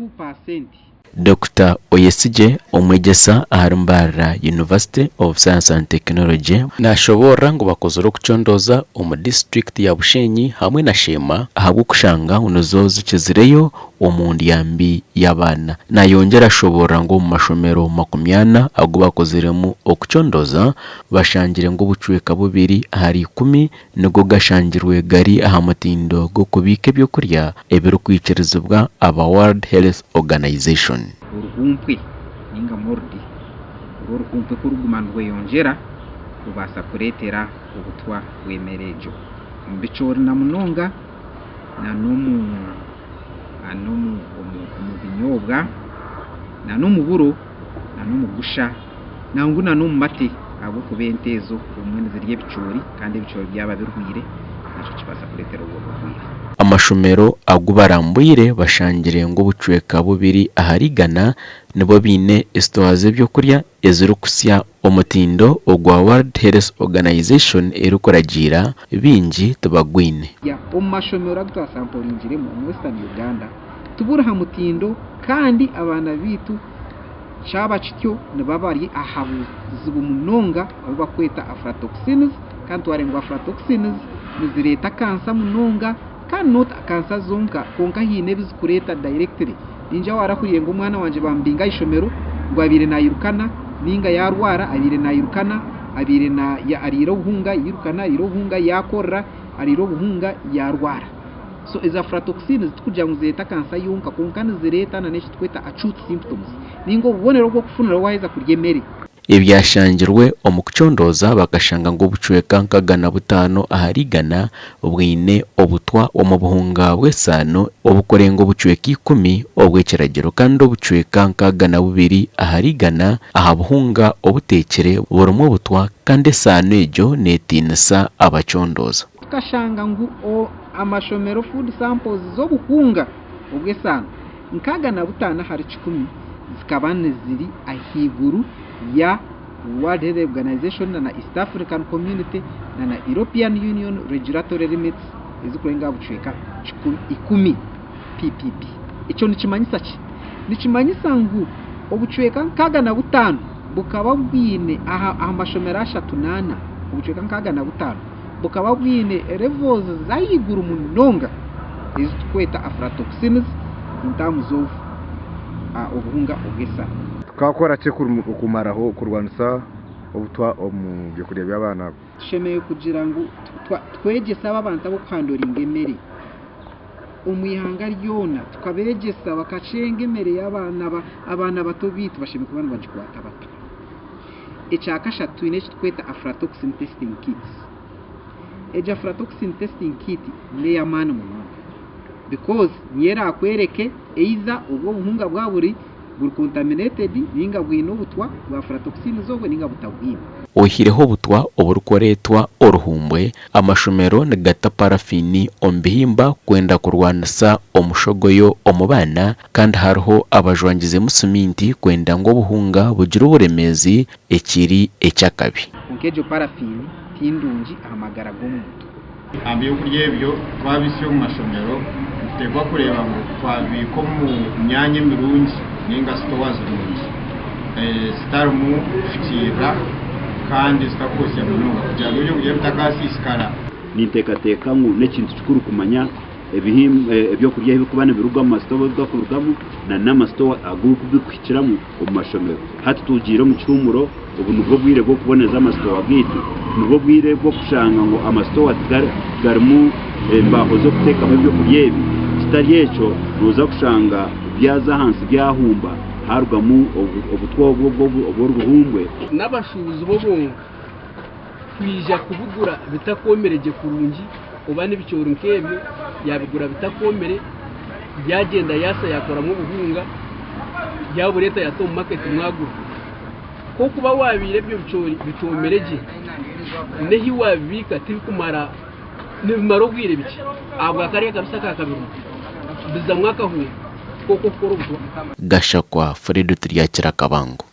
2%. Dr. Oyesije omwegesa aharimbara University of Science and Technology nashobora ngo bakozora Okucondooza omu district ya Bushenyi hamwe na Shema ahabwo kushanga unozo zikizireyo omundi yambi y'abana nayongera ashobora ngo mu mashomero 80 ago bakozeremu Okucondooza bashangire ngo bucweka bubiri hari 10 nigo gashangirwe gari ahamutindo go kubika byokurya ebiro kwikirizibwa aba World Health Organization. Urugumpwe ninga mordi urugumpwe kurugumanwe yongera kubasa kuretera ubutwa wemerejo mbicori na munonga na nomu binyobwa na nomu buro na nomu gusha na nguna nomu mate abo kubentezo umwe ziriye bicori kandi bicori byaba birwire naco kibasa kuretera ubutwa. Amashomero agubarambuyire bashangire ngo bucweka bubiri aharigana nibo bine istoaze byo kurya ezirukusya omutindo ogwa World Health Organization erukoragira bingi tubagwine ya omashomero agutasamporingire mu Western Uganda tubura hamutindo kandi abana bitu cyaba kityo nibabari ahabuzibu munonga abo bakweta aflatoxins kandi warengwa aflatoxins nizireta kansa munonga cannot kansa zonka konka hine bizikureta directly ninja warakuriye ngo umwana wanje bambinga ishomero ngo abire nayirukana ninga yarwara abire nayirukana abire na ya ariro buhunga yirukana ariro buhunga yakora ariro buhunga yarwara so is aflatoxins tukujya nguzeta kansa yonka konka nizireta na neshi tweta acute symptoms ningo bubonero bwo kufunira waheza kuryemere ibyashangirwe Okucondooza bakashanga ngo bucweka nkagana butano aharigana ubwine obutwa omubuhunga bwesano obukorengo bucweka 10 obwekeragero kandi obucweka nkagana bubiri aharigana ahabuhunga obutekere boromwe butwa kandi sano ejo netinisa Abacondooza kashanga ngo amashomero food samples zo buhunga obwesano nkagana butana hari 10 zikabane ziri ahiguru ya World Health Organization na East African Community na European Union regulatory limits ezikurenga bucweka 10 ppb. Ico nikimanyisa ki nikimanyisa ngo obucweka kaga na butano bukaba bwine amashomero 38 obucweka kaga na butano bukaba bwine levels zayiguru munonga ezikweta aflatoxins in terms of obuhunga ogesa kakora cyo kumaraho kurwanisa obutwa omubyokurya by'abana shemeye kugira ngo twegesa abantu abo kwandora ingemere umuyihanga ryona tukabegesa bakacenga emere y'abana abana bato bitu bashime kubana bajikwata bato ecakashatu ine tweta aflatoxin testing kits aflatoxin testing kit ne yamana mu because nyera akwereke either ubwo buhunga bwa buri contaminated ninga bwino butwa bwa aflatoxin zo ninga butagwina ohireho butwa oburukoretwa oruhumbwe amashomero negata parafini ombihimba kwenda kurwanisa omushogoyo omubana kandi hariho abajwangize musuminti kwenda ngo buhunga bugira uburemezi ekiri ecyakabi onkejo parafini tindungi amagara gomuntu ambiyo kuryebyo twabisiyo mu mashomero tegwa kureba ngo twabiko mu myanya mirungi ninga stores rungi starumu fikira kandi stakosya munonga kugira ngo byo bitakasisikara nintekateka ngo nekintu kikuru kumanya ebyo kurya bikubana biruga mu store bwakurugamo na n'amastore aguruku bikwikiramo mu mashomero hati tugire mu cyumuro ubu nubwo bwire bwo kuboneza amastore abwite nubwo bwire bwo kushanga ngo amastore garmu mbaho zo kuteka mu byo kurya kitari eco ruza kushanga byaza hansi byahumba harugamo obutwa obuhumbwe n'abashubuzi bo bonga kwija kubugura bitakomereje kurungi ubane bicoro nkebyo yabigura bitakomere byagenda yasa yakora mu buhunga yabo leta yato mu market mwagura ko kuba wabire byo bicori bitomereje nehi wabika tikumara nimaro gwire biki abwa kare kabisa kakabiru biza mwaka hu koko korobwo gashakwa Fredo Triakira Kabango.